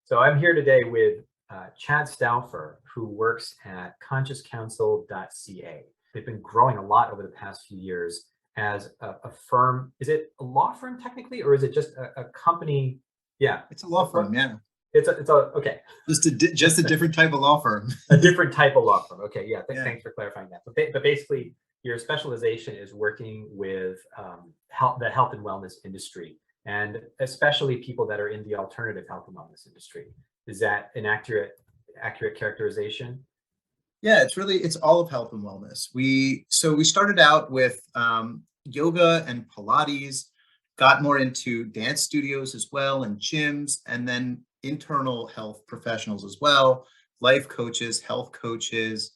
So I'm here today with Chad Stouffer, who works at consciouscounsel.ca. They've been growing a lot over the past few years as a firm. Is it a law firm technically, or is it just a company? Yeah, It's a law firm, yeah. it's a okay. Just a different type of law firm. A different type of law firm. Okay, yeah. Yeah. Thanks for clarifying that. But basically, your specialization is working with the health and wellness industry, and especially people that are in the alternative health and wellness industry. Is that an accurate characterization? Yeah, it's all of health and wellness. We started out with yoga and Pilates, got more into dance studios as well and gyms, and then internal health professionals as well, life coaches, health coaches,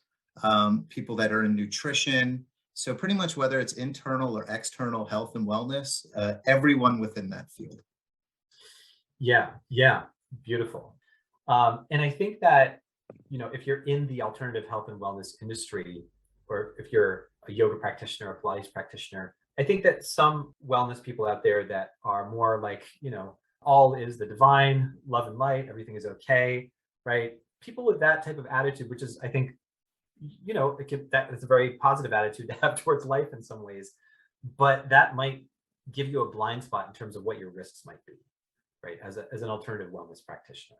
people that are in nutrition. So pretty much whether it's internal or external health and wellness, everyone within that field. Yeah, beautiful. And I think that, if you're in the alternative health and wellness industry, or if you're a yoga practitioner, a Pilates practitioner, I think that some wellness people out there that are more like, all is the divine, love and light, everything is okay, right? People with that type of attitude, which is, I think, that is a very positive attitude to have towards life in some ways, but that might give you a blind spot in terms of what your risks might be, right? As an alternative wellness practitioner,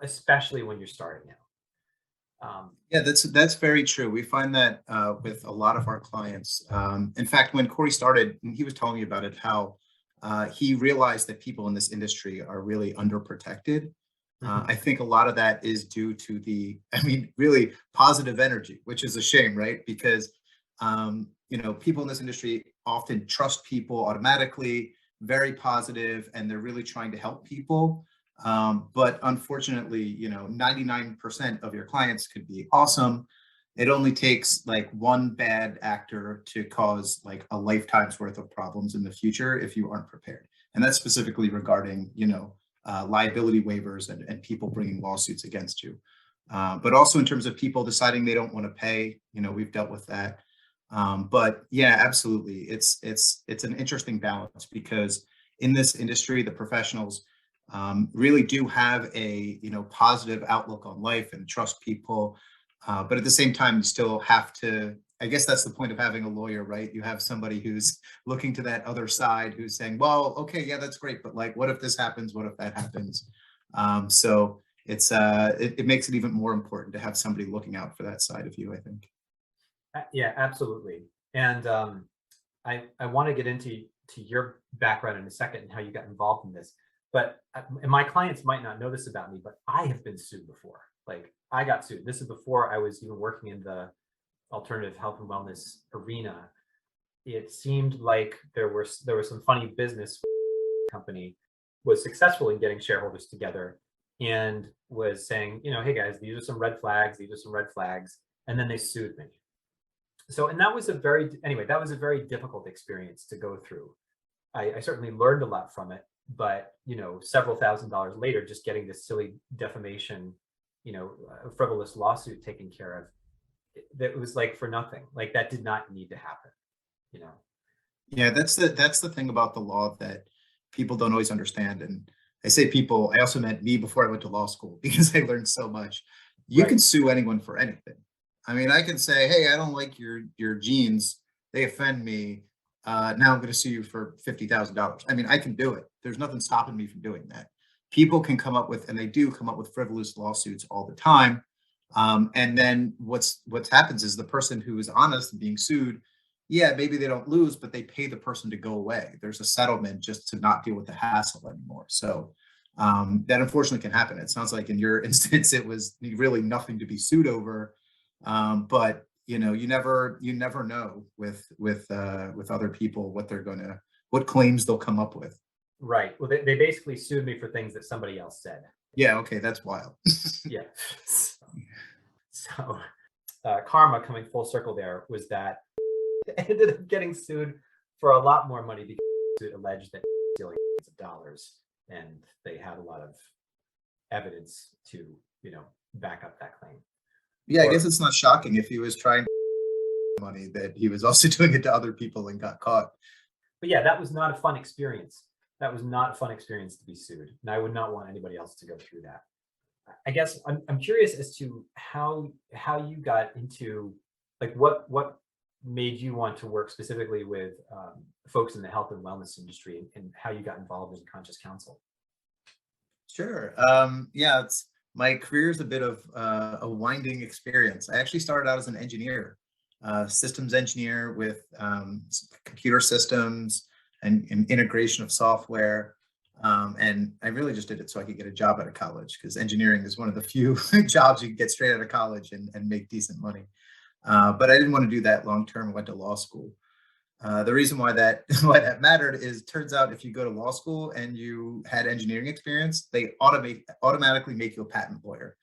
especially when you're starting out. Yeah, that's very true. We find that with a lot of our clients. In fact, when Cory started, and he was telling me about it, how he realized that people in this industry are really underprotected. Mhm. I think a lot of that is due to really positive energy, which is a shame, right? Because people in this industry often trust people automatically, very positive, and they're really trying to help people. But unfortunately, 99% of your clients could be awesome. It only takes like one bad actor to cause like a lifetime's worth of problems in the future if you aren't prepared. And that's specifically regarding, liability waivers and people bringing lawsuits against you. But also in terms of people deciding they don't want to pay, we've dealt with that. But yeah, absolutely. It's an interesting balance because in this industry, the professionals really do have a positive outlook on life and trust people, but at the same time you still have to, I guess that's the point of having a lawyer, right? You have somebody who's looking to that other side who's saying, well, okay, yeah, that's great, but like what if this happens, what if that happens? So it makes it even more important to have somebody looking out for that side of you, I think. Yeah, absolutely. And I want to get into your background in a second and how you got involved in this. But and my clients might not know this about me, but I have been sued before. Like I got sued. This is before I was even working in the alternative health and wellness arena. It seemed like there was some funny business company was successful in getting shareholders together and was saying, hey guys, these are some red flags, these are some red flags, and then they sued me. So, and that was that was a very difficult experience to go through. I certainly learned a lot from it, but several $1,000s later, just getting this silly defamation, frivolous lawsuit taken care of, that was like for nothing. Like that did not need to happen. You know. Yeah, that's the thing about the law that people don't always understand. And I say people, I also meant me before I went to law school because I learned so much. You can Right. sue anyone for anything. I mean, I can say, hey, I don't like your jeans. They offend me. Now I'm going to sue you for $50,000. I mean, I can do it. There's nothing stopping me from doing that. People can come up with, and they do come up with frivolous lawsuits all the time. And then what's happens is the person who is honest and being sued, yeah, maybe they don't lose, but they pay the person to go away. There's a settlement just to not deal with the hassle anymore. So that unfortunately can happen. It sounds like in your instance, it was really nothing to be sued over. But you never know with other people what claims they'll come up with. Right. Well, they basically sued me for things that somebody else said. Yeah, okay, that's wild. Yeah. So karma coming full circle there was that I ended up getting sued for a lot more money because it alleged that stealing millions of dollars, and they had a lot of evidence to, back up that claim. Yeah, I guess Or it's not shocking if he was trying money that he was also doing it to other people and got caught. But yeah, that was not a fun experience. that was not a fun experience to be sued, and I would not want anybody else to go through that. I guess I'm curious as to how you got into, like, what made you want to work specifically with folks in the health and wellness industry, and how you got involved in Conscious Counsel. Sure. Yeah, it's my career is a bit of a winding experience. I actually started out as an engineer, systems engineer with computer systems and integration of software. And I really just did it so I could get a job out of college, because engineering is one of the few jobs you can get straight out of college and make decent money. But I didn't want to do that long term. I went to law school. The reason why that why that mattered is, turns out if you go to law school and you had engineering experience, they automatically make you a patent lawyer.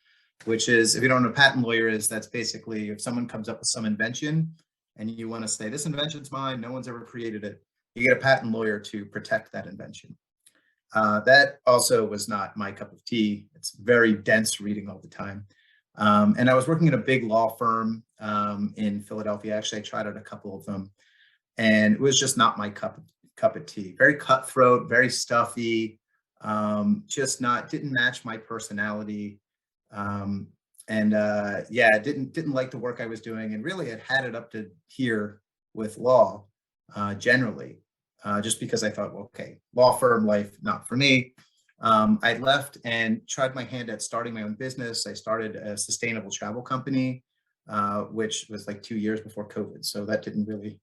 Which is, if you don't know what a patent lawyer is, that's basically if someone comes up with some invention and you want to say this invention's mine, no one's ever created it, you get a patent lawyer to protect that invention. That also was not my cup of tea. It's very dense reading all the time. And I was working in a big law firm in Philadelphia. Actually, I tried out a couple of them, and it was just not my cup of tea. Very cutthroat, very stuffy, just didn't match my personality. Yeah, didn't like the work I was doing, and really had it up to here with law generally, just because I thought, well, okay, law firm life, not for me. I left and tried my hand at starting my own business. I started a sustainable travel company, which was like 2 years before COVID. So that didn't really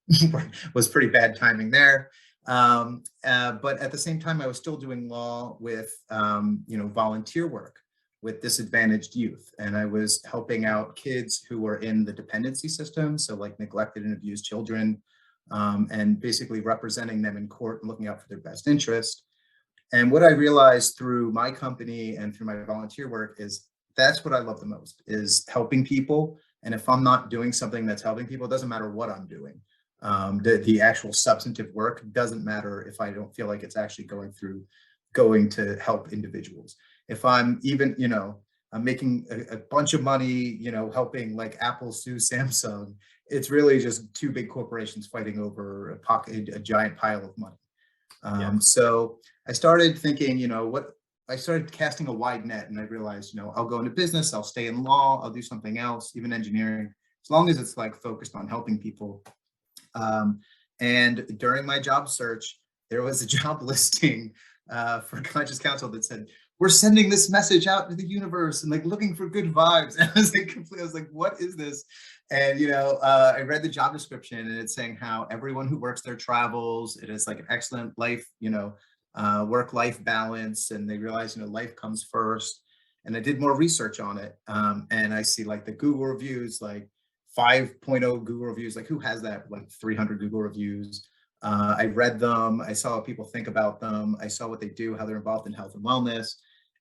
was pretty bad timing there. But at the same time, I was still doing law with, volunteer work with disadvantaged youth. And I was helping out kids who were in the dependency system. So like neglected and abused children, and basically representing them in court and looking out for their best interest. And what I realized through my company and through my volunteer work is that's what I love the most, is helping people. And if I'm not doing something that's helping people, it doesn't matter what I'm doing. The actual substantive work doesn't matter if I don't feel like it's actually going to help individuals. If I'm even, I'm making a bunch of money, helping like Apple sue Samsung, it's really just two big corporations fighting over a giant pile of money. So I started thinking, I started casting a wide net, and I realized, I'll go into business, I'll stay in law, I'll do something else, even engineering, as long as it's like focused on helping people. And during my job search, there was a job listing for Conscious Counsel that said, we're sending this message out to the universe and like looking for good vibes. And I was like, what is this? And, I read the job description, and it's saying how everyone who works there travels. It is like an excellent life, work-life balance. And they realize, life comes first. And I did more research on it. And I see like the Google reviews, like 5.0 Google reviews, like who has that? Like 300 Google reviews. I read them. I saw what people think about them. I saw what they do, how they're involved in health and wellness.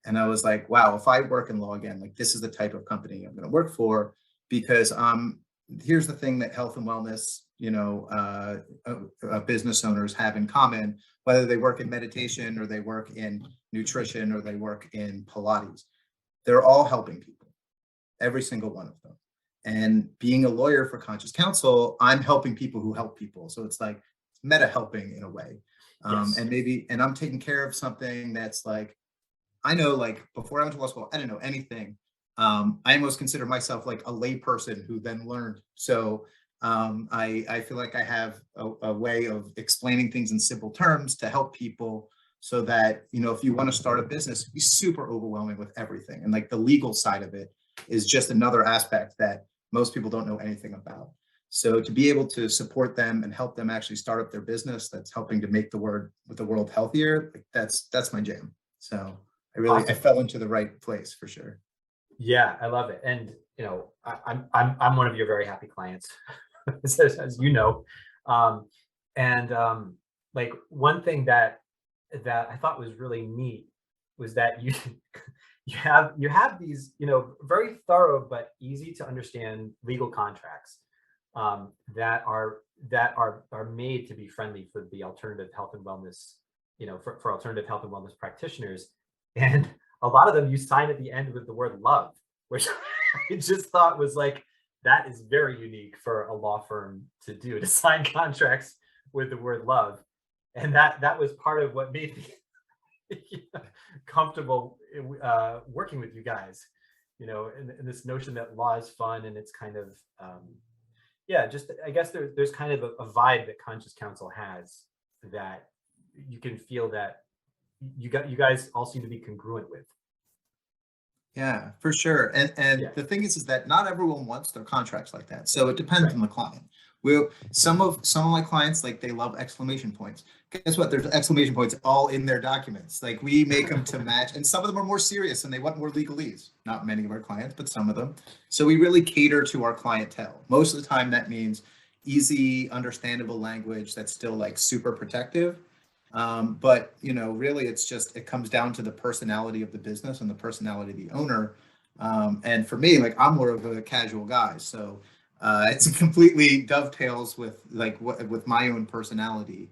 And I was like, wow, if I work in law again, like this is the type of company I'm going to work for, because here's the thing that health and wellness, business owners have in common, whether they work in meditation or they work in nutrition or they work in Pilates, they're all helping people, every single one of them. And being a lawyer for Conscious Counsel, I'm helping people who help people. So it's like meta helping in a way. Yes. And I'm taking care of something that's like, I know, like before I went to law school, I didn't know anything. I almost consider myself like a lay person who then learned. So I feel like I have a way of explaining things in simple terms to help people, so that, if you want to start a business, it'd be super overwhelming with everything. And like the legal side of it is just another aspect that most people don't know anything about. So to be able to support them and help them actually start up their business that's helping to make the world healthier, like that's my jam. So I fell into the right place for sure. Yeah, I love it. And I'm one of your very happy clients, as you know. Like one thing that I thought was really neat was that you have these, very thorough but easy to understand legal contracts that are made to be friendly for the alternative health and wellness, for alternative health and wellness practitioners. And a lot of them you sign at the end with the word love, which I just thought was like, that is very unique for a law firm to do, to sign contracts with the word love. And that was part of what made me comfortable working with you guys, and this notion that law is fun, and it's kind of yeah, just I guess there's kind of a vibe that Conscious Counsel has that you can feel that you guys all seem to be congruent with. Yeah, for sure. And Yeah, the thing is that not everyone wants their contracts like that. So it depends right. on the client. Will some of my clients, like, they love exclamation points. Guess what? There's exclamation points all in their documents. Like, we make them to match, and some of them are more serious and they want more legalese. Not many of our clients, but some of them. So we really cater to our clientele. Most of the time that means easy, understandable language that's still like super protective. But really, it comes down to the personality of the business and the personality of the owner. And for me, like, I'm more of a casual guy, so it's completely dovetails with like with my own personality.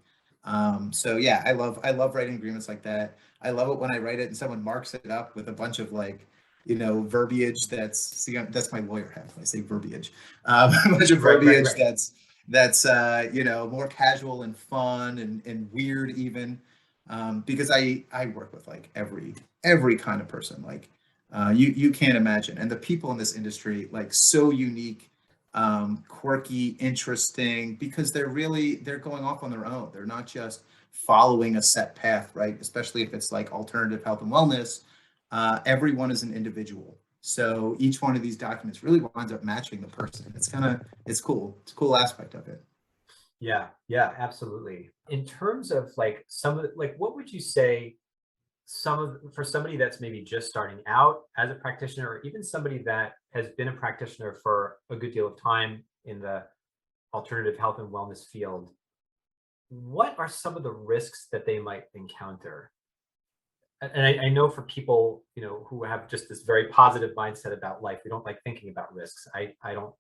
So yeah, I love writing agreements like that. I love it when I write it and someone marks it up with a bunch of like verbiage that's my lawyer hat. I say verbiage, a bunch of Right, right, verbiage right. that's more casual and fun and weird even, because I work with like every kind of person, like, you can't imagine, and the people in this industry, like, so unique, quirky, interesting, because they're going off on their own. They're not just following a set path, right? Especially if it's like alternative health and wellness. Everyone is an individual, so each one of these documents really winds up matching the person. It's cool. It's a cool aspect of it. Yeah, yeah, absolutely. In terms of like what would you say for somebody that's maybe just starting out as a practitioner, or even somebody that has been a practitioner for a good deal of time in the alternative health and wellness field, what are some of the risks that they might encounter? And I know for people, who have just this very positive mindset about life, we don't like thinking about risks. I don't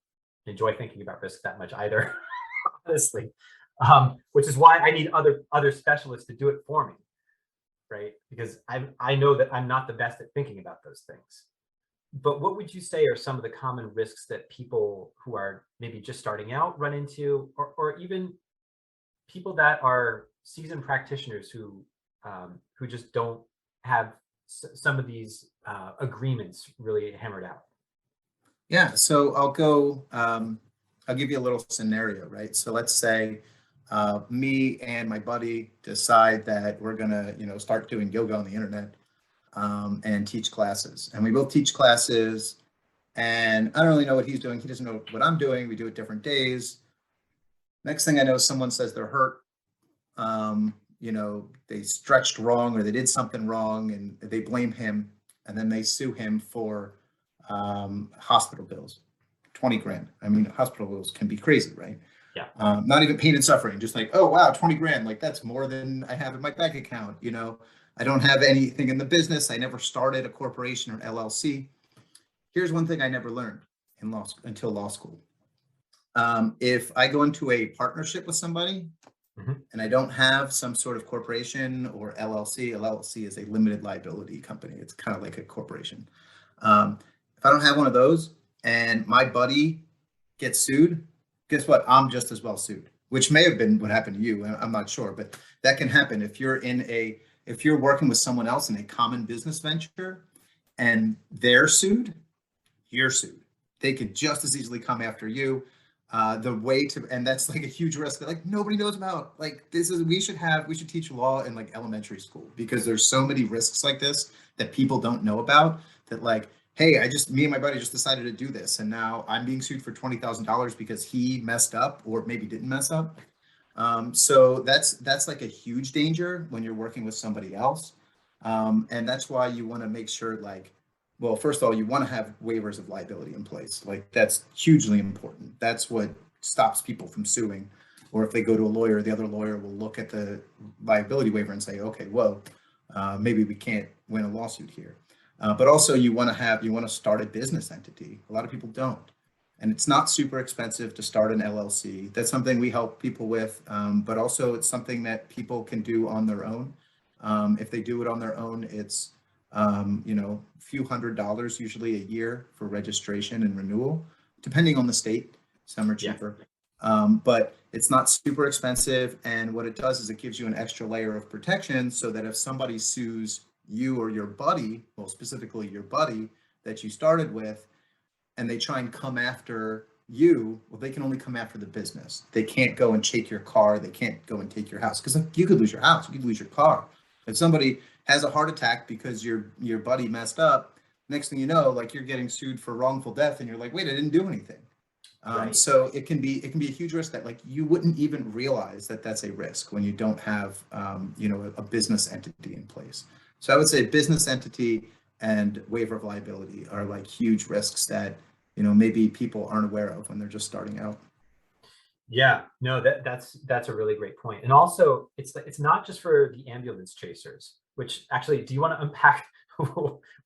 enjoy thinking about risks that much either, honestly. Which is why I need other specialists to do it for me, right? Because I know that I'm not the best at thinking about those things. But what would you say are some of the common risks that people who are maybe just starting out run into, or even people that are seasoned practitioners who just don't have some of these agreements really hammered out? Yeah, so I'll give you a little scenario, right? So let's say me and my buddy decide that we're gonna, start doing yoga on the internet, and teach classes. And we both teach classes, and I don't really know what he's doing. He doesn't know what I'm doing. We do it different days. Next thing I know, someone says they're hurt. They stretched wrong or they did something wrong, and they blame him, and then they sue him for hospital bills, 20 grand. I mean, hospital bills can be crazy, right? Yeah. Not even pain and suffering, just like, oh wow, 20 grand, like, that's more than I have in my bank account. I don't have anything in the business. I never started a corporation or LLC. Here's one thing I never learned in until law school. If I go into a partnership with somebody Mhm. and I don't have some sort of corporation or LLC is a limited liability company. It's kind of like a corporation. If I don't have one of those and my buddy gets sued, guess what? I'm just as well sued, which may have been what happened to you. I'm not sure, but that can happen if you're working with someone else in a common business venture and they're sued, you're sued. They could just as easily come after you. And that's like a huge risk that like nobody knows about. Like, we should teach law in like elementary school, because there's so many risks like this that people don't know about, that like, hey, me and my buddy just decided to do this, and now I'm being sued for $20,000 because he messed up or maybe didn't mess up. So that's like a huge danger when you're working with somebody else. And that's why you want to make sure, like, well, first of all, you want to have waivers of liability in place. Like, that's hugely important. That's what stops people from suing. Or if they go to a lawyer, the other lawyer will look at the liability waiver and say, okay, well, maybe we can't win a lawsuit here. But also, you want to start a business entity. A lot of people don't. And it's not super expensive to start an LLC. That's something we help people with, but also it's something that people can do on their own. If they do it on their own, it's a few $100s usually a year for registration and renewal, depending on the state. Some are Yeah. cheaper. But it's not super expensive. And what it does is it gives you an extra layer of protection so that if somebody sues you or your buddy, well, specifically your buddy that you started with, and they try and come after you, well, they can only come after the business. They can't go and take your car. They can't go and take your house, because you could lose your house, you could lose your car. If somebody has a heart attack because your buddy messed up, next thing you know, like you're getting sued for wrongful death, and you're like, wait, I didn't do anything. Right. So it can be a huge risk that like you wouldn't even realize that that's a risk when you don't have a business entity in place. So I would say business entity and waiver of liability are like huge risks that maybe people aren't aware of when they're just starting out. Yeah, no, that's a really great point. And also, it's not just for the ambulance chasers, which actually, do you want to unpack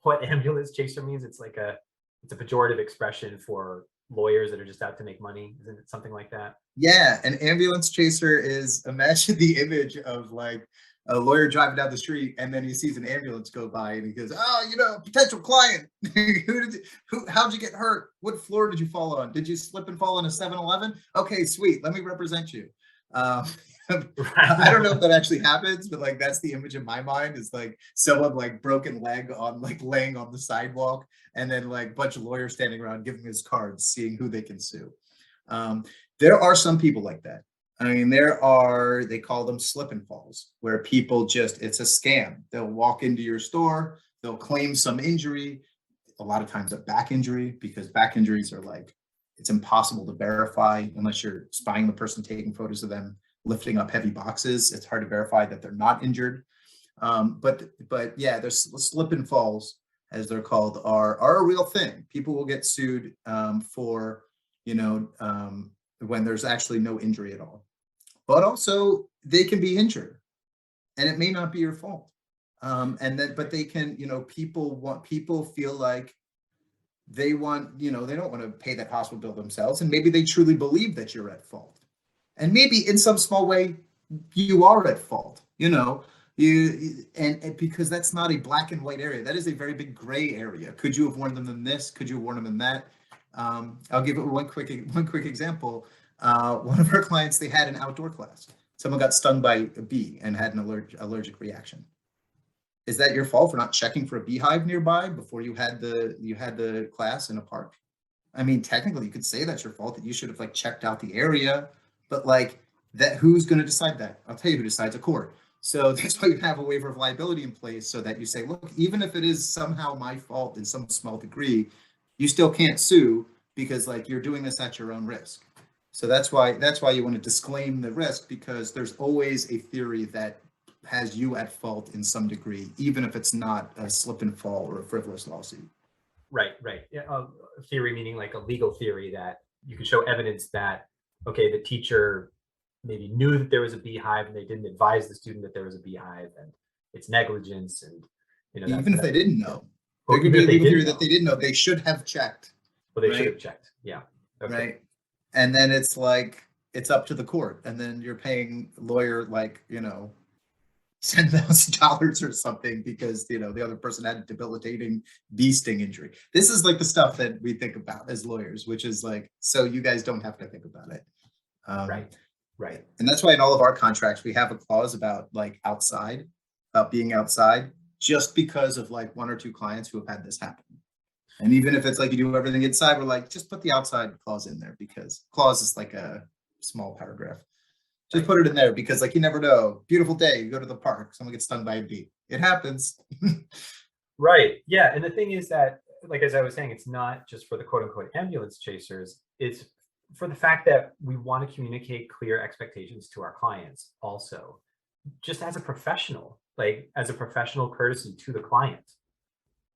what ambulance chaser means? It's a pejorative expression for lawyers that are just out to make money. Isn't it something like that? Yeah, an ambulance chaser is, imagine the image of like a lawyer driving down the street and then he sees an ambulance go by and he goes, oh, potential client. How'd you get hurt? What floor did you fall on? Did you slip and fall on a 7-Eleven? Okay, sweet. Let me represent you. I don't know if that actually happens, but like that's the image in my mind, is like someone like broken leg on like laying on the sidewalk, and then like a bunch of lawyers standing around giving his cards, seeing who they can sue. There are some people like that. I mean, they call them slip and falls, where people it's a scam. They'll walk into your store, they'll claim some injury, a lot of times a back injury, because back injuries are like, it's impossible to verify unless you're spying the person, taking photos of them lifting up heavy boxes. It's hard to verify that they're not injured. But yeah, there's slip and falls, as they're called, are a real thing. People will get sued for when there's actually no injury at all. But also they can be injured, and it may not be your fault. But they can, people feel like they want, they don't want to pay that hospital bill themselves, and maybe they truly believe that you're at fault. And maybe in some small way you are at fault, and because that's not a black and white area. That is a very big gray area. Could you have warned them in this? Could you have warned them in that? I'll give it one quick example. One of our clients, they had an outdoor class. Someone got stung by a bee and had an allergic reaction. Is that your fault for not checking for a beehive nearby before you had the class in a park? I mean, technically you could say that's your fault, that you should have like checked out the area, but like that, who's going to decide that? I'll tell you who decides: a court. So that's why you have a waiver of liability in place, so that you say, look, even if it is somehow my fault in some small degree, you still can't sue, because like you're doing this at your own risk. So that's why you want to disclaim the risk, because there's always a theory that has you at fault in some degree, even if it's not a slip and fall or a frivolous lawsuit. Right. Yeah, theory meaning like a legal theory, that you can show evidence that, okay, the teacher maybe knew that there was a beehive and they didn't advise the student that there was a beehive, and it's negligence. And even if they didn't know, or there could be a legal theory that they didn't know. They should have checked. Well, they should have checked. Yeah. Okay. Right. And then it's like, it's up to the court, and then you're paying lawyer like $10,000 or something because the other person had a debilitating bee sting injury. This is like the stuff that we think about as lawyers, which is like, so you guys don't have to think about it. Right. And that's why in all of our contracts we have a clause about like about being outside, just because of like one or two clients who have had this happen. And even if it's like you do everything inside, we're like, just put the outside clause in there, because clause is like a small paragraph. Just put it in there, because like you never know. Beautiful day, you go to the park, someone gets stung by a bee. It happens. Right. Yeah. And the thing is that, like, as I was saying, it's not just for the quote unquote ambulance chasers. It's for the fact that we want to communicate clear expectations to our clients also, just as a professional, like as a professional courtesy to the client.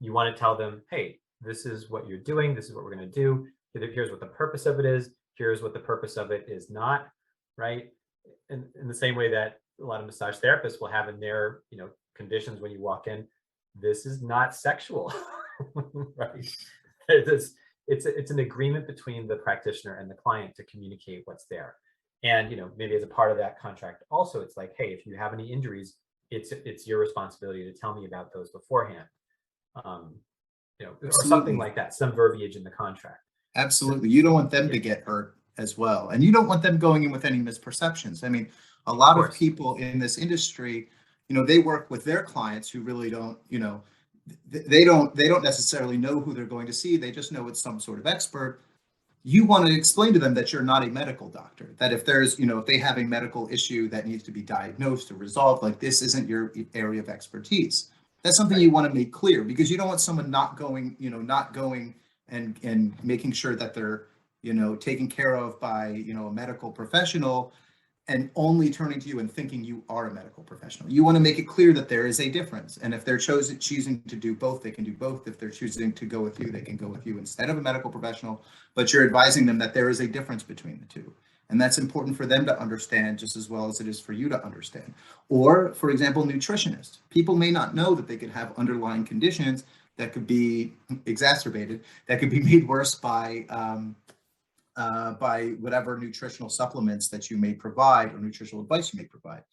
You want to tell them, hey, this is what you're doing. This is what we're going to do. Here's what the purpose of it is. Here's what the purpose of it is not. Right. In the same way that a lot of massage therapists will have in their, conditions when you walk in, this is not sexual. Right. It's an agreement between the practitioner and the client to communicate what's there. And, maybe as a part of that contract, also, it's like, hey, if you have any injuries, it's your responsibility to tell me about those beforehand. Or something like that, some verbiage in the contract. Absolutely. You don't want them to get hurt as well. And you don't want them going in with any misperceptions. I mean, a Of lot of course. people in this industry, they work with their clients who really don't, they don't necessarily know who they're going to see. They just know it's some sort of expert. You want to explain to them that you're not a medical doctor, that if there's, if they have a medical issue that needs to be diagnosed or resolved, like this isn't your area of expertise. That's something Right. you want to make clear, because you don't want someone not going and making sure that they're, taken care of by, a medical professional, and only turning to you and thinking you are a medical professional. You want to make it clear that there is a difference. And if they're choosing to do both, they can do both. If they're choosing to go with you, they can go with you instead of a medical professional. But you're advising them that there is a difference between the two. And that's important for them to understand just as well as it is for you to understand. Or, for example, nutritionists. People may not know that they could have underlying conditions that could be exacerbated, that could be made worse by whatever nutritional supplements that you may provide or nutritional advice you may provide.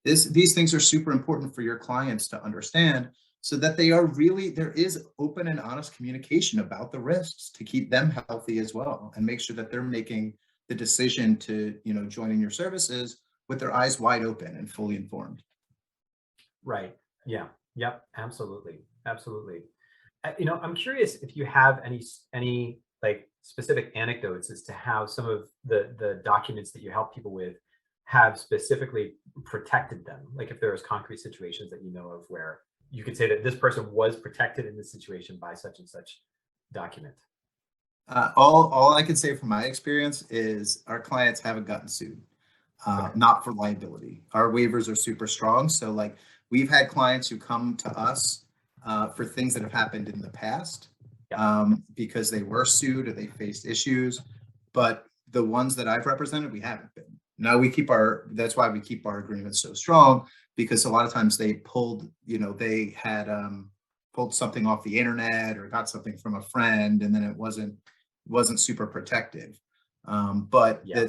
These things are super important for your clients to understand, so that there is open and honest communication about the risks to keep them healthy as well, and make sure that they're making the decision to, join in your services with their eyes wide open and fully informed. Right. Yeah. Yep. Absolutely. Absolutely. I'm curious if you have any like specific anecdotes as to how some of the documents that you help people with have specifically protected them. Like if there's concrete situations that you know of where you could say that this person was protected in this situation by such and such document. All I can say from my experience is our clients haven't gotten sued, Okay. not for liability. Our waivers are super strong. So like, we've had clients who come to us for things that have happened in the past, Yeah. because they were sued or they faced issues. But the ones that I've represented, we haven't been. Now that's why we keep our agreements so strong, because a lot of times they had pulled something off the internet or got something from a friend, and then it wasn't super protective. But Yeah.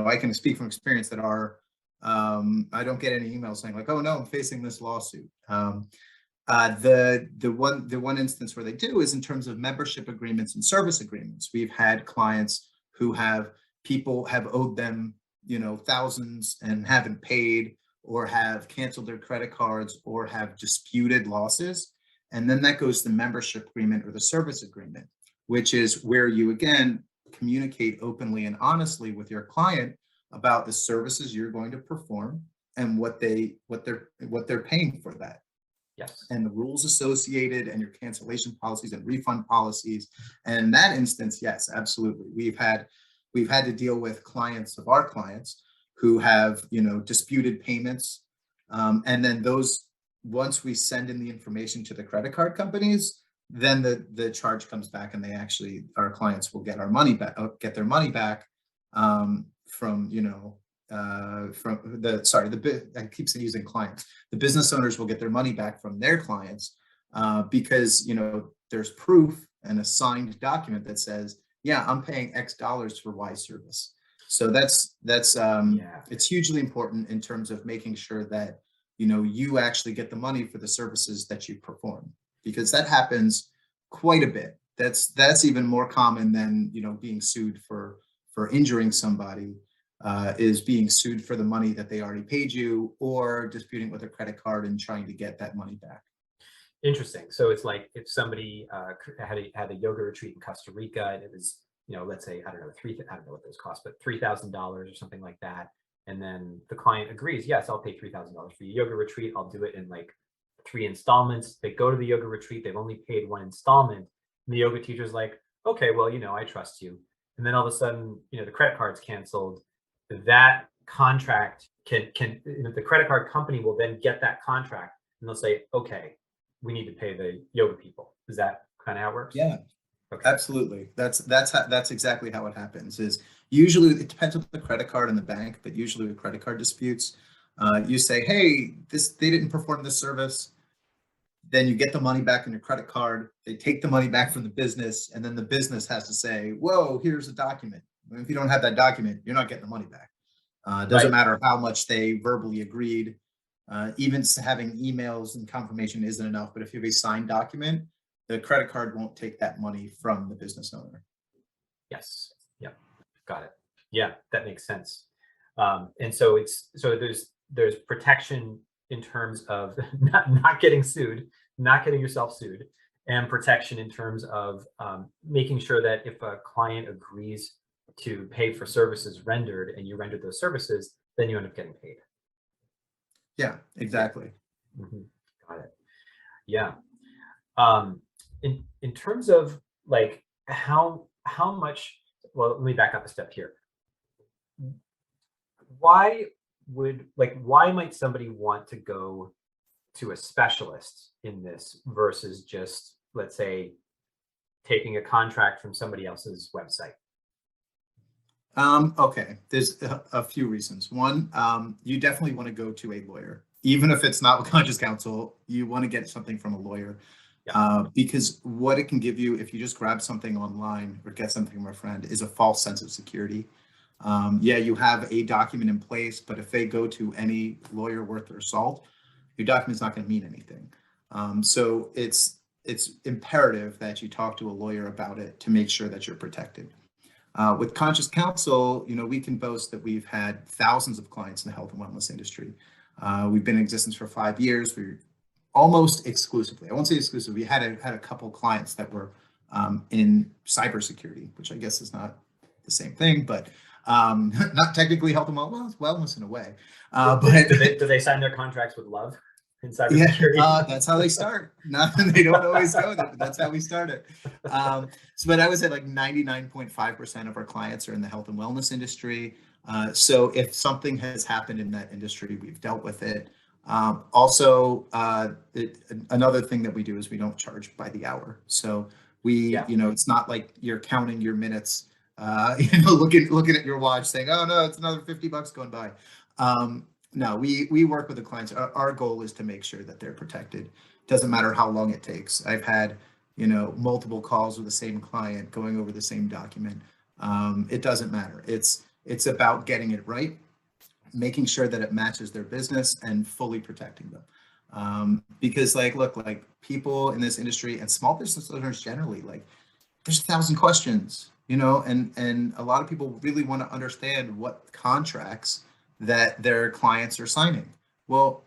I can speak from experience that I don't get any emails saying like, oh no, I'm facing this lawsuit. The one instance where they do is in terms of membership agreements and service agreements. We've had clients who people have owed them, thousands and haven't paid, or have canceled their credit cards, or have disputed losses. And then that goes to the membership agreement or the service agreement, which is where you again communicate openly and honestly with your client about the services you're going to perform and what they're paying for that, Yes. and the rules associated, and your cancellation policies and refund policies. And in that instance, yes, absolutely. We've had to deal with clients of our clients who have, disputed payments. And then once we send in the information to the credit card companies, then the charge comes back, and our clients will get get their money back, from, I keep using clients. The business owners will get their money back from their clients, because, there's proof and a signed document that says, yeah, I'm paying X dollars for Y service. So Yeah. it's hugely important in terms of making sure that, you actually get the money for the services that you perform, because that happens quite a bit. That's even more common than, being sued for injuring somebody, is being sued for the money that they already paid you, or disputing with a credit card and trying to get that money back. Interesting. So it's like if somebody had a yoga retreat in Costa Rica, and it was, let's say, I don't know what those cost, but $3,000 or something like that. And then the client agrees, yes, I'll pay $3,000 for your yoga retreat. I'll do it in like 3 installments. They go to the yoga retreat. They've only paid 1 installment. And the yoga teacher's like, okay, well, I trust you. And then all of a sudden, the credit card's canceled. That contract the credit card company will then get that contract, and they'll say, okay, we need to pay the yoga people. Is that kind of how it works? Yeah, Okay. absolutely. That's exactly how it happens. Is usually it depends on the credit card and the bank, but usually with credit card disputes, you say, hey, they didn't perform this service. Then you get the money back on your credit card. They take the money back from the business, and then the business has to say, whoa, here's a document. If you don't have that document, you're not getting the money back. It doesn't Right. matter how much they verbally agreed. Even having emails and confirmation isn't enough. But if you have a signed document, the credit card won't take that money from the business owner. Yes. Yep. Got it. Yeah, that makes sense. And so there's protection in terms of not getting sued, not getting yourself sued, and protection in terms of making sure that if a client agrees to pay for services rendered and you rendered those services, then you end up getting paid. Yeah, Yeah. exactly. Mhm. Got it. Yeah. In terms of like how much, well, let me back up a step here. Why why might somebody want to go to a specialist in this versus just, let's say, taking a contract from somebody else's website? Okay, there's a few reasons. One, you definitely want to go to a lawyer, even if it's not with Conscious Counsel. You want to get something from a lawyer, Yeah. because what it can give you if you just grab something online or get something from a friend is a false sense of security. Yeah, you have a document in place, but if they go to any lawyer worth their salt, your document's not going to mean anything. So it's imperative that you talk to a lawyer about it to make sure that you're protected. With Conscious Counsel, we can boast that we've had thousands of clients in the health and wellness industry. We've been in existence for 5 years. We're almost exclusively, I won't say exclusive, we had a couple clients that were in cybersecurity, which I guess is not the same thing, but not technically health and wellness in a way. But Do they sign their contracts with love in yeah, cybersecurity? that's how they start. Not they don't always go there, but that's how we started. But I would say like 99.5% of our clients are in the health and wellness industry. So if something has happened in that industry, we've dealt with it. Also, another thing that we do is we don't charge by the hour. So Yeah. it's not like you're counting your minutes, looking at your watch saying, oh no, it's another $50 going by. No, we work with the clients. Our goal is to make sure that they're protected. Doesn't matter how long it takes. I've had, multiple calls with the same client going over the same document. It doesn't matter. It's about getting it right, making sure that it matches their business and fully protecting them. Because look, people in this industry and small business owners generally, there's 1,000 questions, and a lot of people really want to understand what contracts that their clients are signing. Well,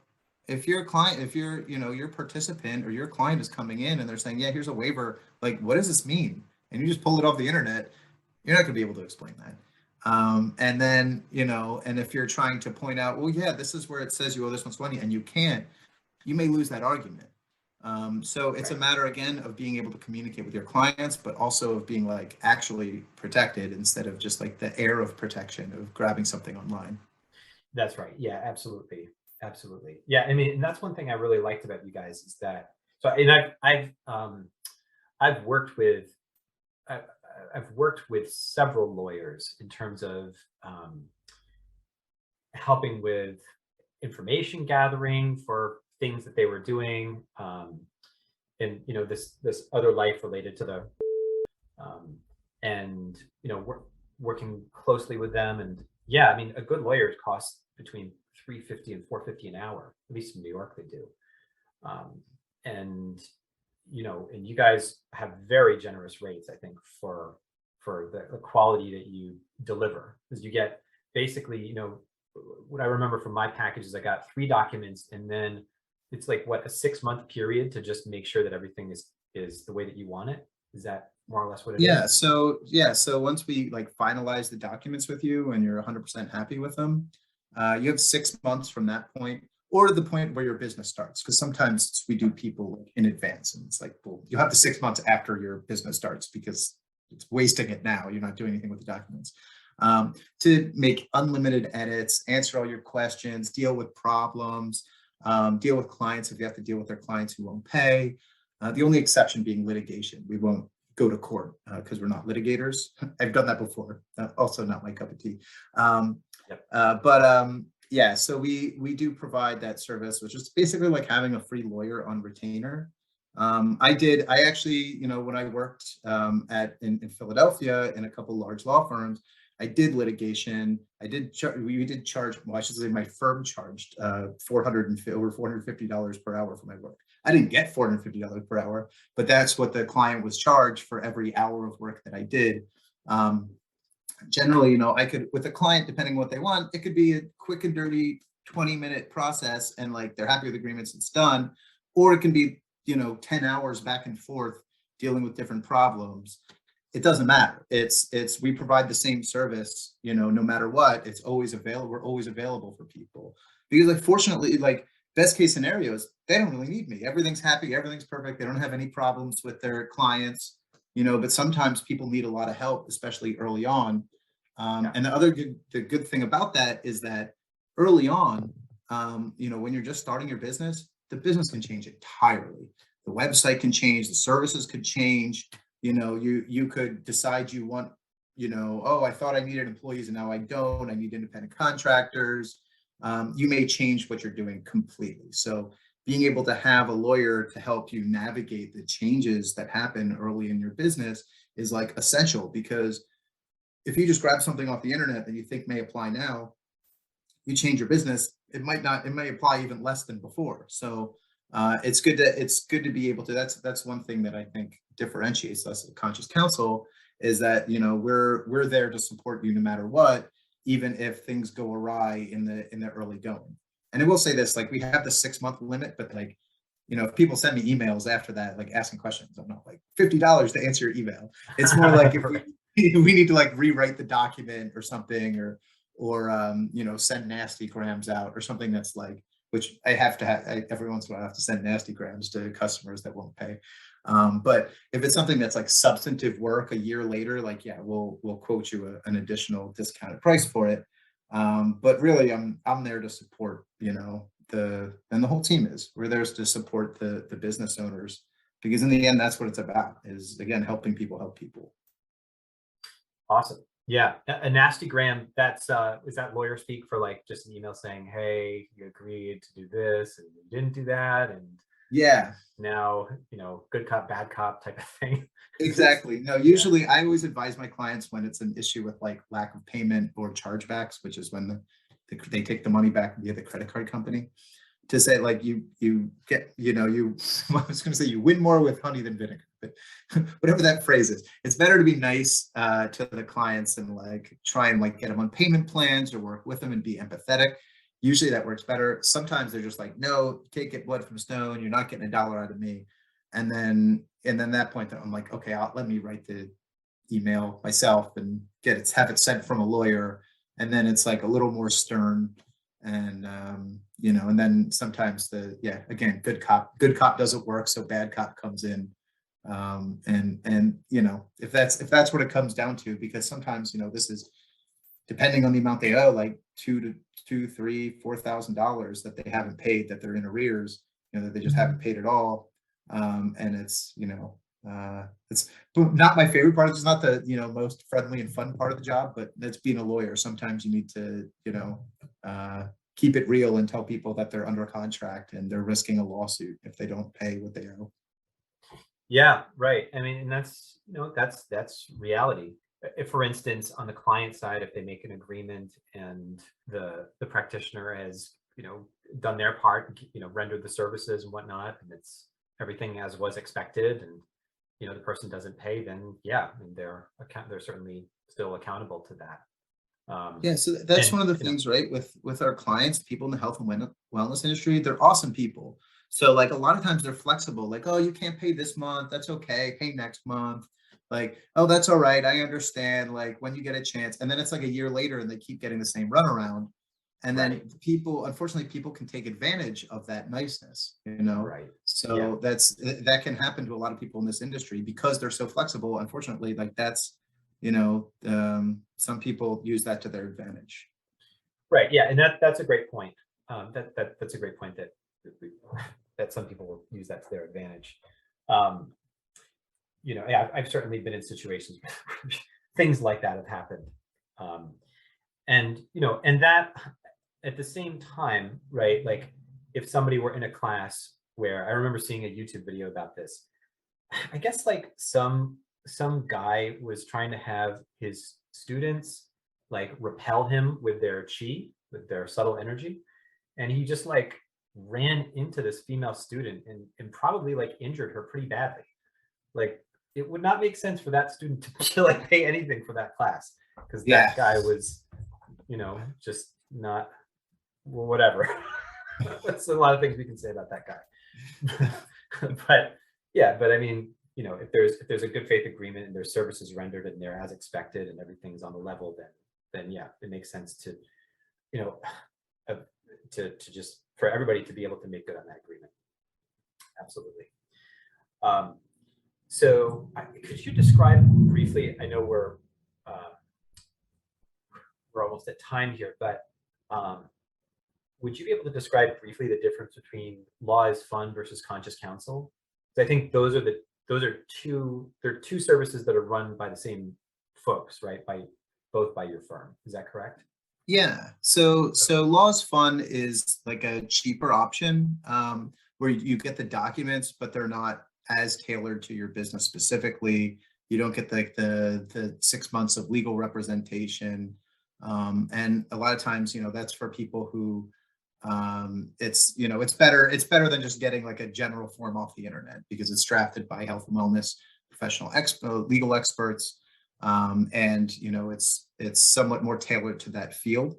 if your client, if your participant or your client is coming in and they're saying, yeah, here's a waiver, what does this mean? And you just pull it off the internet, you're not going to be able to explain that. And then, and if you're trying to point out, well, yeah, this is where it says you owe this much money, and you can't, you may lose that argument. So it's a matter, again, of being able to communicate with your clients, but also of being actually protected instead of just the air of protection of grabbing something online. That's right. Yeah, absolutely. Absolutely. Yeah. I mean, and that's one thing I really liked about you guys is that, so, and I've worked with, I, I've worked with several lawyers in terms of helping with information gathering for things that they were doing. And, this other life related to the, and, working closely with them. And yeah, I mean, a good lawyer costs between 350 and 450 an hour. At least in New York, they do. And and you guys have very generous rates, I think, for the quality that you deliver, because you get basically, what I remember from my package is I got 3 documents, and then it's a 6-month period to just make sure that everything is the way that you want it. Is that more or less what it is? So once we finalize the documents with you and you're 100% happy with them, you have 6 months from that point, or the point where your business starts. Because sometimes we do people in advance, and it's well, you have the 6 months after your business starts because it's wasting it now. You're not doing anything with the documents. To make unlimited edits, answer all your questions, deal with problems, deal with clients if you have to deal with their clients who won't pay. The only exception being litigation. We won't go to court because we're not litigators. I've done that before. Also not my cup of tea. Yeah, so we do provide that service, which is basically like having a free lawyer on retainer. I actually, when I worked in Philadelphia in a couple large law firms, I did litigation. We did charge, well, I should say my firm charged over $450 per hour for my work. I didn't get $450 per hour, but that's what the client was charged for every hour of work that I did. generally, I could, with a client, depending on what they want, it could be a quick and dirty 20-minute process and like they're happy with agreements, it's done. Or it can be, 10 hours back and forth dealing with different problems. It doesn't matter. We provide the same service, no matter what. It's always available. We're always available for people because, like, fortunately, like, best case scenarios, they don't really need me. Everything's happy, everything's perfect. They don't have any problems with their clients, but sometimes people need a lot of help, especially early on. And the good thing about that is that early on, when you're just starting your business, the business can change entirely. The website can change, the services could change. You could decide you want, oh, I thought I needed employees and now I don't. I need independent contractors. You may change what you're doing completely. So being able to have a lawyer to help you navigate the changes that happen early in your business is like essential, because if you just grab something off the internet that you think may apply now, you change your business, it may apply even less than before. So it's good to be able to, that's one thing that I think differentiates us at Conscious Counsel, is that, we're there to support you no matter what, even if things go awry in the early going. And I will say this, like, we have the 6-month limit, but like, if people send me emails after that, like asking questions, I'm not like $50 to answer your email. It's more like if we need to like rewrite the document or something, or send nastygrams out or something that's like, which I have to have, every once in a while I have to send nastygrams to customers that won't pay. But if it's something that's like substantive work a year later, like, yeah, we'll quote you an additional discounted price for it. But really, I'm there to support, and the whole team we're there to support the business owners, because in the end, that's what it's about, is again, helping people help people. Awesome. Yeah. A nastygram, that's is that lawyer speak for like just an email saying, hey, you agreed to do this and you didn't do that, and yeah, now, good cop, bad cop type of thing. Exactly. No, usually I always advise my clients when it's an issue with like lack of payment or chargebacks, which is when they take the money back via the credit card company, to say like you get, I was going to say you win more with honey than vinegar, but whatever that phrase is, it's better to be nice to the clients and like try and like get them on payment plans or work with them and be empathetic. Usually that works better. Sometimes they're just like, no, can't get blood from stone. You're not getting $1 out of me. And then that point, I'm like, okay, let me write the email myself and have it sent from a lawyer. And then it's like a little more stern. And, and then sometimes again, good cop doesn't work. So bad cop comes in. And if that's what it comes down to, because sometimes, this is depending on the amount they owe, like $2,000, $3,000, $4,000 that they haven't paid, that they're in arrears, that they just haven't paid at all. And it's, it's not my favorite part. It's not the, most friendly and fun part of the job, but that's being a lawyer. Sometimes you need to, keep it real and tell people that they're under contract and they're risking a lawsuit if they don't pay what they owe. Yeah, right. I mean, and that's, that's reality. If, for instance, on the client side, if they make an agreement and the practitioner has, done their part, rendered the services and whatnot, and it's everything as was expected, and the person doesn't pay, then yeah, I mean, they're certainly still accountable to that. So that's one of the things, right? With our clients, people in the health and wellness industry, they're awesome people. So like a lot of times they're flexible, like, oh, you can't pay this month, that's okay, pay next month. Like, oh, that's all right, I understand, like when you get a chance. And then it's like a year later and they keep getting the same runaround. And then unfortunately, people can take advantage of that niceness, Right. So that can happen to a lot of people in this industry because they're so flexible. Unfortunately, like that's, some people use that to their advantage. Right. Yeah. And that's a great point. That's a great point that some people will use that to their advantage. I've certainly been in situations where things like that have happened. And that at the same time, right? Like if somebody were in a class where I remember seeing a YouTube video about this, I guess like some guy was trying to have his students like repel him with their chi, with their subtle energy. And he just like ran into this female student and probably like injured her pretty badly. Like it would not make sense for that student to like pay anything for that class, because Yeah. that guy was, just not, well, whatever. That's a lot of things we can say about that guy. But yeah, but I mean, if there's a good faith agreement and there's services rendered and they're as expected and everything's on the level, then yeah, it makes sense to, you know, to just for everybody to be able to make good on that agreement. Absolutely. So could you describe briefly, I know we're almost at time here, but would you be able to describe briefly the difference between law is fun versus conscious counsel? I think those are two services that are run by the same folks, right? Both by your firm. Is that correct? Yeah. So Laws Fund is like a cheaper option, where you get the documents, but they're not as tailored to your business specifically. You don't get like the 6 months of legal representation. And a lot of times, that's for people who it's better than just getting like a general form off the internet, because it's drafted by health and wellness professional legal experts. And it's somewhat more tailored to that field.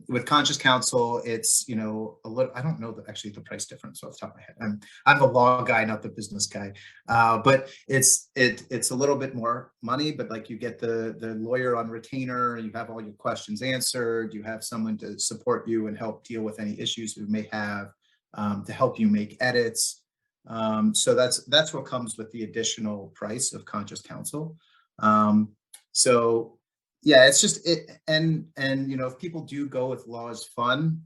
With Conscious Counsel, it's a little, I don't know actually the price difference off the top of my head. I'm the law guy, not the business guy. But it's a little bit more money, but like you get the lawyer on retainer, you have all your questions answered, you have someone to support you and help deal with any issues you may have, to help you make edits. So that's what comes with the additional price of Conscious Counsel. So yeah, it's just it, and if people do go with Law is Fun,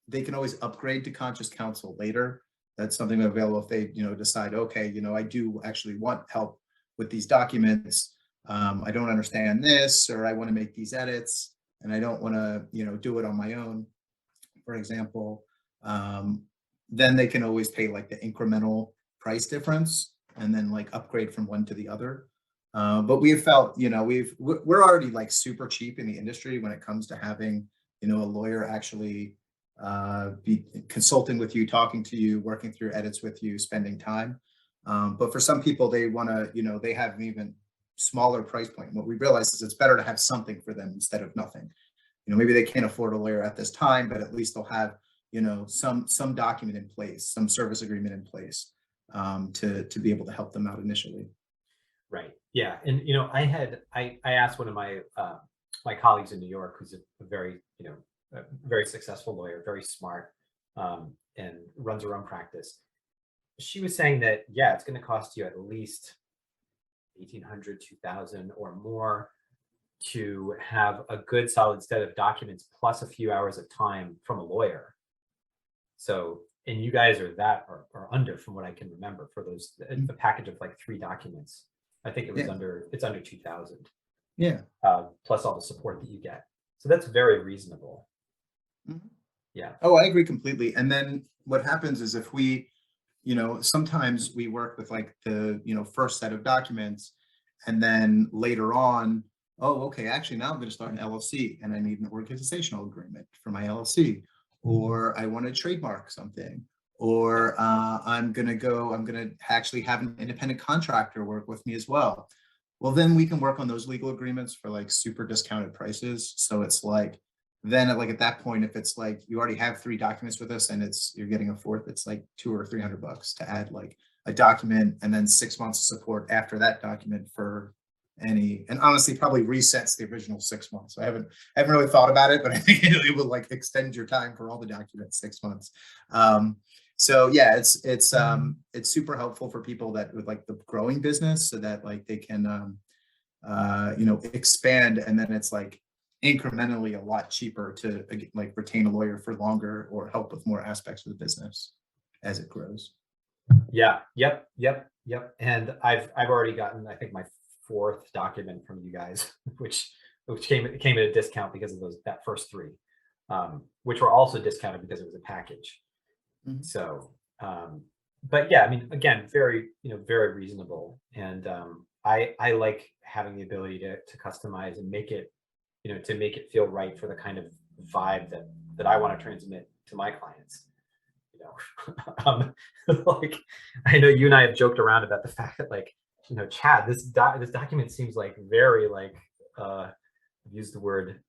they can always upgrade to Conscious Counsel later. That's something available if they decide, okay, I do actually want help with these documents. I don't understand this, or I want to make these edits and I don't want to do it on my own, for example. Then they can always pay like the incremental price difference and then like upgrade from one to the other. But we've felt, we're already like super cheap in the industry when it comes to having, a lawyer actually be consulting with you, talking to you, working through edits with you, spending time. But for some people, they want to, they have an even smaller price point. What we realize is it's better to have something for them instead of nothing. Maybe they can't afford a lawyer at this time, but at least they'll have, some document in place, some service agreement in place, to be able to help them out initially. Right. Yeah. And I asked one of my my colleagues in New York, who's a very a very successful lawyer, very smart, and runs her own practice. She was saying that it's going to cost you at least 1,800, 2,000 or more to have a good solid set of documents plus a few hours of time from a lawyer. So, and you guys are that or under, from what I can remember, for those the package of like 3 documents. I think it was under 2,000. Yeah. Plus all the support that you get. So that's very reasonable. Mm-hmm. Yeah. Oh, I agree completely. And then what happens is if we, sometimes we work with like the, first set of documents, and then later on, oh, okay, actually now I'm going to start an LLC and I need an organizational agreement for my LLC, or I want to trademark something, or I'm going to actually have an independent contractor work with me as well. Well, then we can work on those legal agreements for like super discounted prices. So it's like, then at that point, if it's like you already have 3 documents with us and you're getting a 4th, it's like $200 or $300 to add like a document, and then 6 months of support after that document for any, and honestly probably resets the original 6 months. So I haven't really thought about it, but I think it will like extend your time for all the documents 6 months. So yeah, it's super helpful for people that with like the growing business, so that like they can expand, and then it's like incrementally a lot cheaper to like retain a lawyer for longer or help with more aspects of the business as it grows. Yeah. Yep. And I've already gotten, I think, my 4th document from you guys, which came at a discount because of that first 3, which were also discounted because it was a package. Mm-hmm. So, but yeah, I mean, again, very reasonable, and I like having the ability to customize and make it, to make it feel right for the kind of vibe that I want to transmit to my clients. Like, I know you and I have joked around about the fact that like Chad, this document seems like very like use the word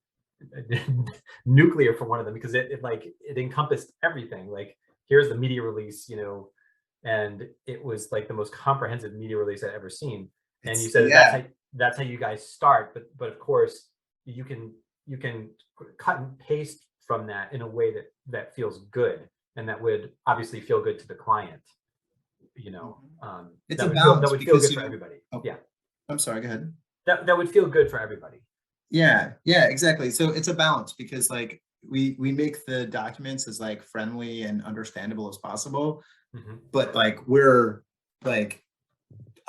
nuclear for one of them, because it encompassed everything. Like, here's the media release, and it was like the most comprehensive media release I've ever seen. And you said that's how you guys start, but of course you can cut and paste from that in a way that feels good, and that would obviously feel good to the client. It's that a would balance feel because, good for everybody. Yeah, I'm sorry, go ahead. that would feel good for everybody. Yeah, exactly. So it's a balance because like we make the documents as like friendly and understandable as possible, but like we're like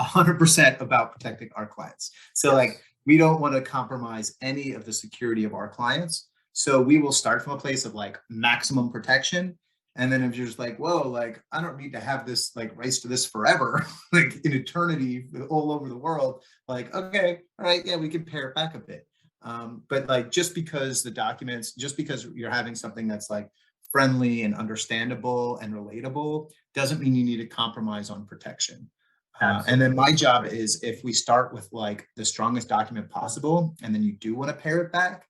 100% about protecting our clients. So Yes. like we don't want to compromise any of the security of our clients. So we will start from a place of like maximum protection. And then if you're just like, whoa, like I don't need to have this like race to this forever, like in eternity all over the world, like, okay, all right, yeah, we can pare it back a bit. But like just because you're having something that's like friendly and understandable and relatable doesn't mean you need to compromise on protection. And then my job is, if we start with like the strongest document possible, and then you do want to pare it back,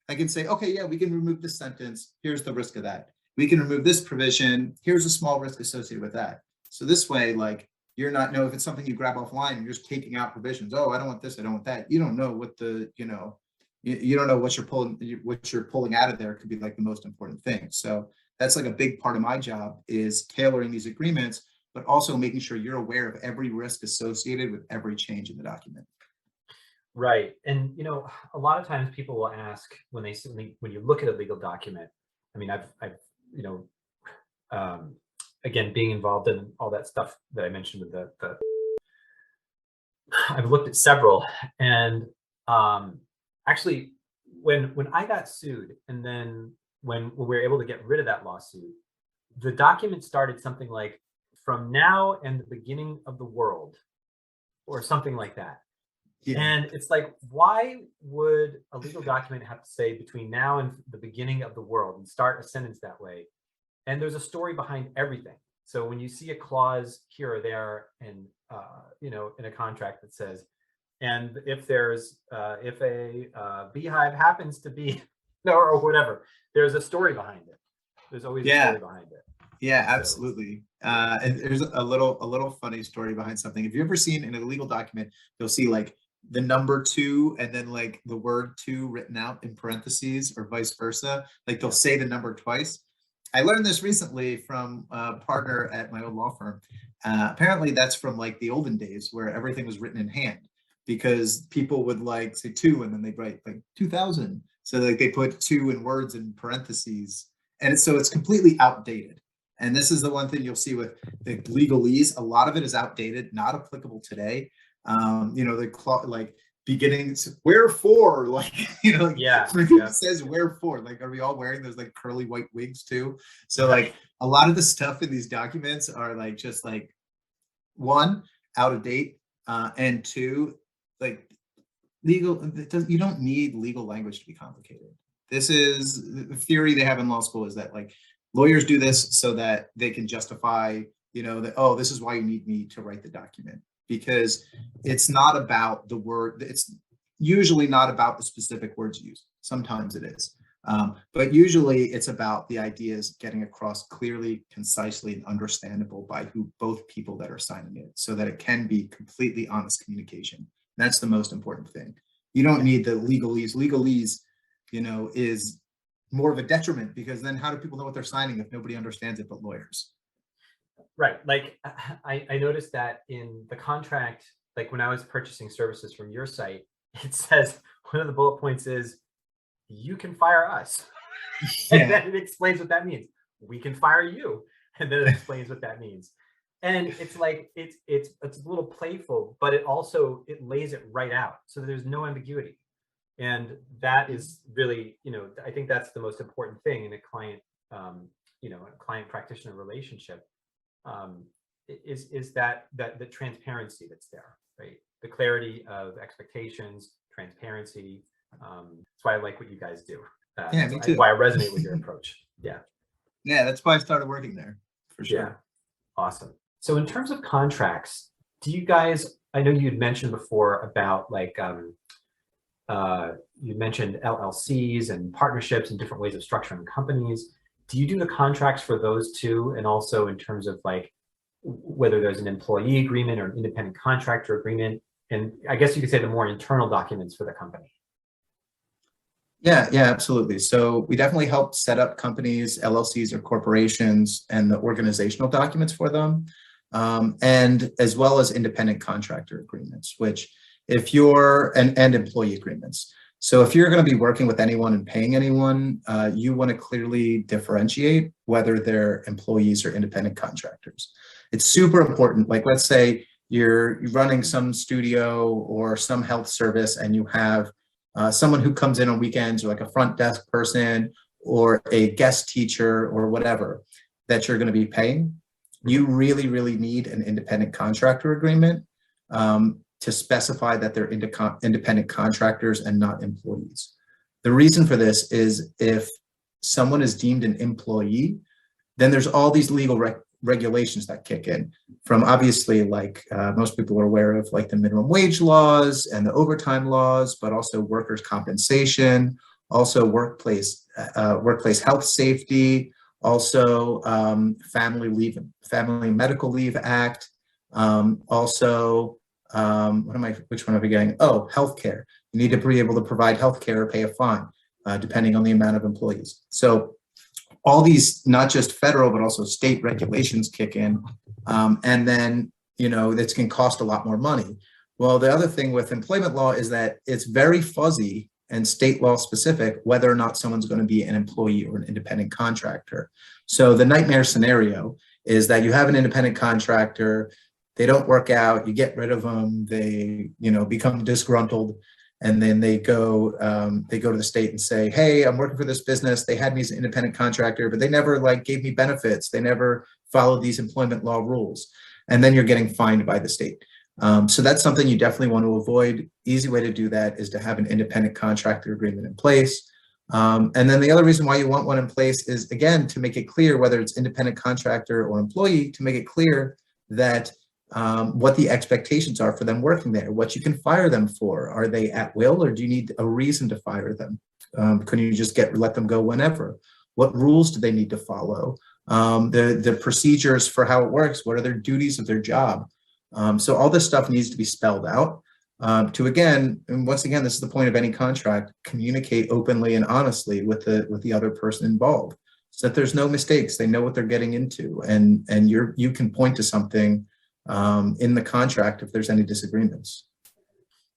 I can say, okay, yeah, we can remove this sentence. Here's the risk of that. We can remove this provision. Here's a small risk associated with that. So this way, like you're not if it's something you grab offline, you're just taking out provisions. Oh, I don't want this. I don't want that. You don't know what you don't know what you're pulling out of there could be like the most important thing. So that's like a big part of my job, is tailoring these agreements, but also making sure you're aware of every risk associated with every change in the document. Right. And, a lot of times people will ask when you look at a legal document, I mean, I've again, being involved in all that stuff that I mentioned with the I've looked at several, and actually when I got sued, and then when we were able to get rid of that lawsuit, the document started something like, from now and the beginning of the world, or something like that. Yeah. And it's like, why would a legal document have to say between now and the beginning of the world and start a sentence that way? And there's a story behind everything. So when you see a clause here or there in in a contract that says, and if a beehive happens to be or whatever, there's a story behind it. There's always a story behind it. Yeah, absolutely. And there's a little funny story behind something. Have you ever seen in a legal document, you'll see like the number 2 and then like the word 2 written out in parentheses, or vice versa? Like they'll say the number twice. I learned this recently from a partner at my old law firm. Apparently that's from like the olden days where everything was written in hand, because people would like say 2 and then they'd write like 2000. So like they put 2 in words in parentheses, and so it's completely outdated. And this is the one thing you'll see with the legalese. A lot of it is outdated, not applicable today. Like beginnings, wherefore, like, it says wherefore, like, are we all wearing those like curly white wigs too? So like a lot of the stuff in these documents are like, just like, 1, out of date, and 2, like legal, you don't need legal language to be complicated. This is the theory they have in law school, is that like lawyers do this so that they can justify, that, oh, this is why you need me to write the document, because it's not about the word. It's usually not about the specific words used. Sometimes it is. But usually it's about the ideas getting across clearly, concisely, and understandable by both people that are signing it, so that it can be completely honest communication. That's the most important thing. You don't need the legalese. Legalese, is more of a detriment, because then how do people know what they're signing if nobody understands it but lawyers? Right. Like I noticed that in the contract, like when I was purchasing services from your site, it says one of the bullet points is, you can fire us. And then it explains what that means. We can fire you. And then it explains what that means. And it's like, it's a little playful, but it lays it right out. So there's no ambiguity. And that is really, I think that's the most important thing in a client, a client practitioner relationship, is that the transparency that's there, right? The clarity of expectations, transparency. That's why I like what you guys do. Yeah, me too. Why I resonate with your approach. Yeah. Yeah, that's why I started working there, for sure. Yeah. Awesome. So in terms of contracts, do you guys I know you'd mentioned before about like, you mentioned LLCs and partnerships and different ways of structuring companies. Do you do the contracts for those too? And also in terms of like, whether there's an employee agreement or an independent contractor agreement? And I guess you could say the more internal documents for the company. Yeah, yeah, absolutely. So we definitely help set up companies, LLCs or corporations, and the organizational documents for them, and as well as independent contractor agreements, which if you're, and employee agreements. So if you're going to be working with anyone and paying anyone, you want to clearly differentiate whether they're employees or independent contractors. It's super important. Like, let's say you're running some studio or some health service and you have someone who comes in on weekends, or like a front desk person or a guest teacher or whatever that you're going to be paying. You really, really need an independent contractor agreement to specify that they're independent contractors and not employees. The reason for this is if someone is deemed an employee, then there's all these legal regulations that kick in, from obviously, like most people are aware of, like the minimum wage laws and the overtime laws, but also workers' compensation, also workplace health safety, also Family Medical Leave Act, also which one am I forgetting? Oh, healthcare. You need to be able to provide healthcare or pay a fine, depending on the amount of employees. So all these, not just federal, but also state regulations kick in. And then, this can cost a lot more money. Well, the other thing with employment law is that it's very fuzzy and state law specific whether or not someone's going to be an employee or an independent contractor. So the nightmare scenario is that you have an independent contractor, they don't work out, you get rid of them, they, become disgruntled. And then they go to the state and say, hey, I'm working for this business. They had me as an independent contractor, but they never gave me benefits. They never followed these employment law rules. And then you're getting fined by the state. So that's something you definitely want to avoid. Easy way to do that is to have an independent contractor agreement in place. And then the other reason why you want one in place is, again, to make it clear whether it's independent contractor or employee, to make it clear that what the expectations are for them working there, what you can fire them for. Are they at will, or do you need a reason to fire them? Can you just let them go whenever? What rules do they need to follow? The procedures for how it works, what are their duties of their job? So all this stuff needs to be spelled out to, again, and once again, this is the point of any contract, communicate openly and honestly with the other person involved, so that there's no mistakes. They know what they're getting into, and you can point to something in the contract if there's any disagreements.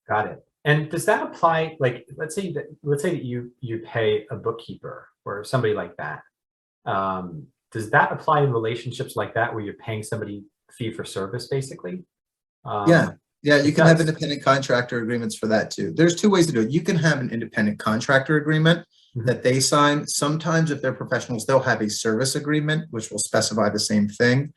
Got it. And does that apply, like, let's say that you pay a bookkeeper or somebody like that. Does that apply in relationships like that where you're paying somebody fee for service, basically? Yeah, you can have independent contractor agreements for that too. There's two ways to do it. You can have an independent contractor agreement that they sign. Sometimes if they're professionals, they'll have a service agreement, which will specify the same thing.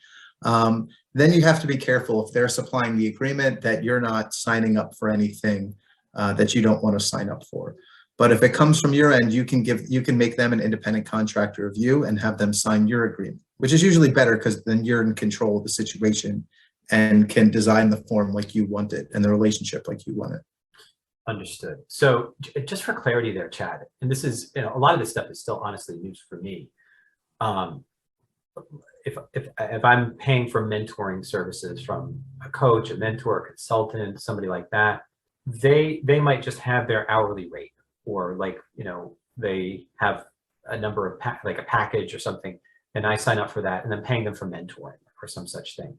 Then you have to be careful if they're supplying the agreement that you're not signing up for anything that you don't want to sign up for. But if it comes from your end, you can make them an independent contractor of you and have them sign your agreement, which is usually better because then you're in control of the situation and can design the form like you want it and the relationship like you want it. Understood. So just for clarity there, Chad, and this is, a lot of this stuff is still honestly news for me. If I'm paying for mentoring services from a coach, a mentor, a consultant, somebody like that, they might just have their hourly rate, or they have a number of like a package or something, and I sign up for that, and I'm paying them for mentoring or some such thing.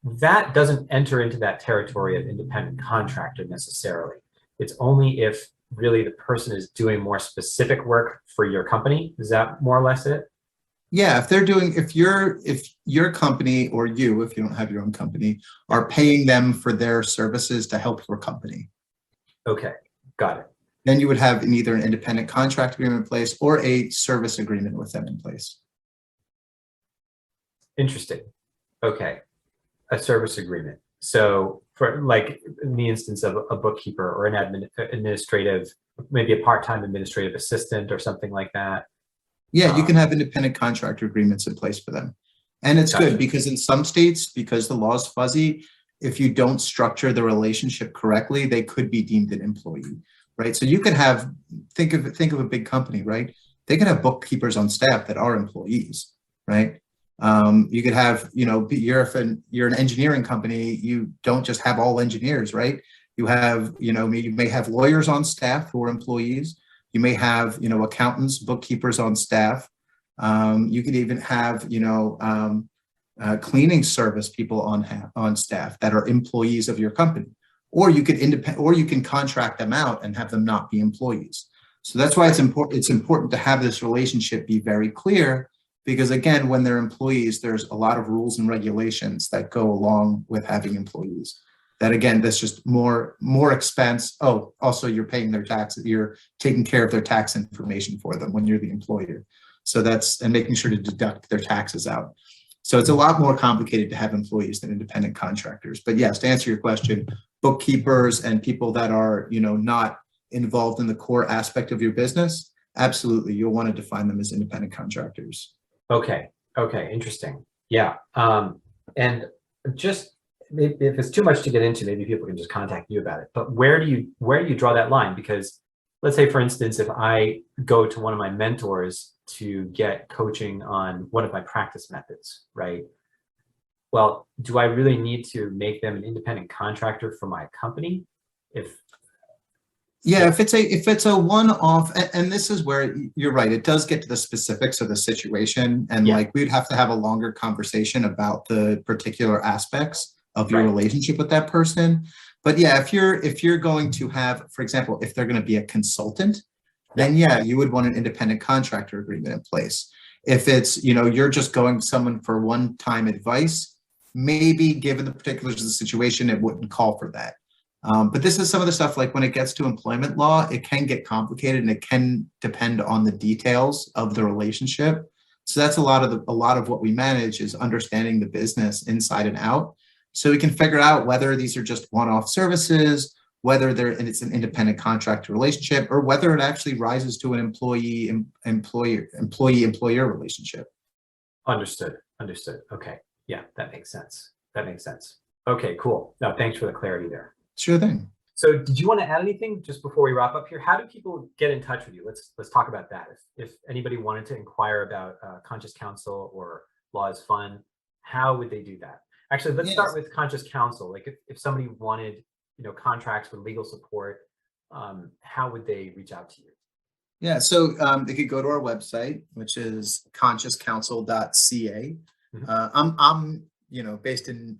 That doesn't enter into that territory of independent contractor necessarily. It's only if really the person is doing more specific work for your company. Is that more or less it? Yeah, if your company, or you, if you don't have your own company, are paying them for their services to help your company. Okay, got it. Then you would have either an independent contract agreement in place or a service agreement with them in place. Interesting. Okay, a service agreement. So for in the instance of a bookkeeper or an administrative, maybe a part-time administrative assistant or something like that. Yeah, you can have independent contractor agreements in place for them. And it's good because in some states, because the law is fuzzy, if you don't structure the relationship correctly, they could be deemed an employee, right? So you could have, think of a big company, right? They could have bookkeepers on staff that are employees, right? You could have, you're an engineering company, you don't just have all engineers, right? You have, you may have lawyers on staff who are employees. You may have, accountants, bookkeepers on staff. You could even have, cleaning service people on staff that are employees of your company, or you can contract them out and have them not be employees. So that's why it's important to have this relationship be very clear, because again, when they're employees, there's a lot of rules and regulations that go along with having employees. That again, that's just more expense. Oh, also you're paying their taxes, you're taking care of their tax information for them when you're the employer. So and making sure to deduct their taxes out. So it's a lot more complicated to have employees than independent contractors. But yes, to answer your question, bookkeepers and people that are, not involved in the core aspect of your business, absolutely, you'll want to define them as independent contractors. Okay. Interesting. Yeah. And just if it's too much to get into, maybe people can just contact you about it. But where do you draw that line? Because let's say, for instance, if I go to one of my mentors to get coaching on one of my practice methods, right? Well, do I really need to make them an independent contractor for my company? If it's a one-off, and this is where you're right, it does get to the specifics of the situation, and we'd have to have a longer conversation about the particular aspects of your relationship with that person. But yeah, if you're going to have, for example, if they're going to be a consultant, then you would want an independent contractor agreement in place. If it's, you're just going to someone for one-time advice, maybe given the particulars of the situation, it wouldn't call for that. But this is some of the stuff, like when it gets to employment law, it can get complicated and it can depend on the details of the relationship. So that's a lot of what we manage is understanding the business inside and out. So we can figure out whether these are just one-off services, whether it's an independent contractor relationship, or whether it actually rises to an employee-employer relationship. Understood. Okay. Yeah, that makes sense. Okay, cool. No, thanks for the clarity there. Sure thing. So did you want to add anything just before we wrap up here? How do people get in touch with you? Let's talk about that. If anybody wanted to inquire about Conscious Counsel or Law is Fun, how would they do that? Actually, let's start with Conscious Counsel. Like if somebody wanted, contracts with legal support, how would they reach out to you? Yeah, so they could go to our website, which is consciouscounsel.ca. I'm based in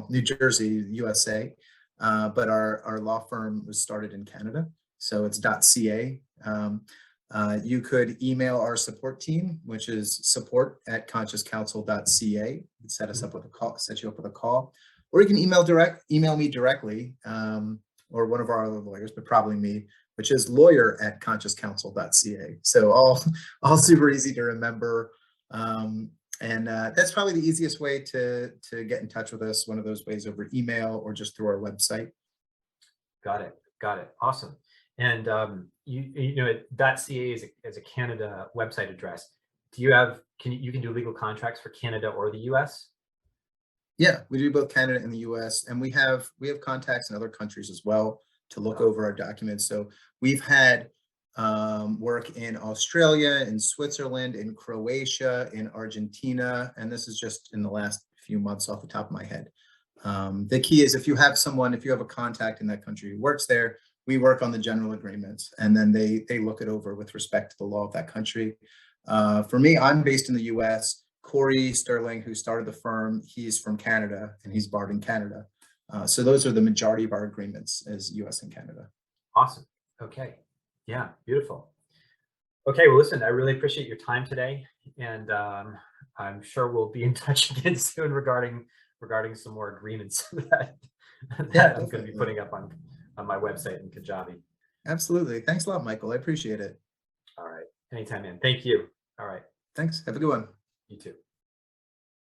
New Jersey, USA, but our law firm was started in Canada, so it's .ca. You could email our support team, which is support@consciouscounsel.ca. Set us up with a call, set you up with a call, or you can email me directly, or one of our other lawyers, but probably me, which is lawyer@consciouscounsel.ca. So all super easy to remember. And that's probably the easiest way to get in touch with us. One of those ways over email or just through our website. Got it. Awesome. And .ca is a Canada website address. Do you have? You can do legal contracts for Canada or the U.S.? Yeah, we do both Canada and the U.S. and we have contacts in other countries as well to look over our documents. So we've had work in Australia, in Switzerland, in Croatia, in Argentina, and this is just in the last few months off the top of my head. The key is if you have a contact in that country who works there, we work on the general agreements, and then they look it over with respect to the law of that country. For me, I'm based in the U.S. Cory Sterling, who started the firm, he's from Canada, and he's barred in Canada. So those are the majority of our agreements as U.S. and Canada. Awesome. Okay. Yeah, beautiful. Okay, well, listen, I really appreciate your time today, and I'm sure we'll be in touch again soon regarding some more agreements that I'm going to be putting up on my website in Kajabi. Absolutely. Thanks a lot, Michael. I appreciate it. All right. Anytime, man. Thank you. All right. Thanks. Have a good one. You too.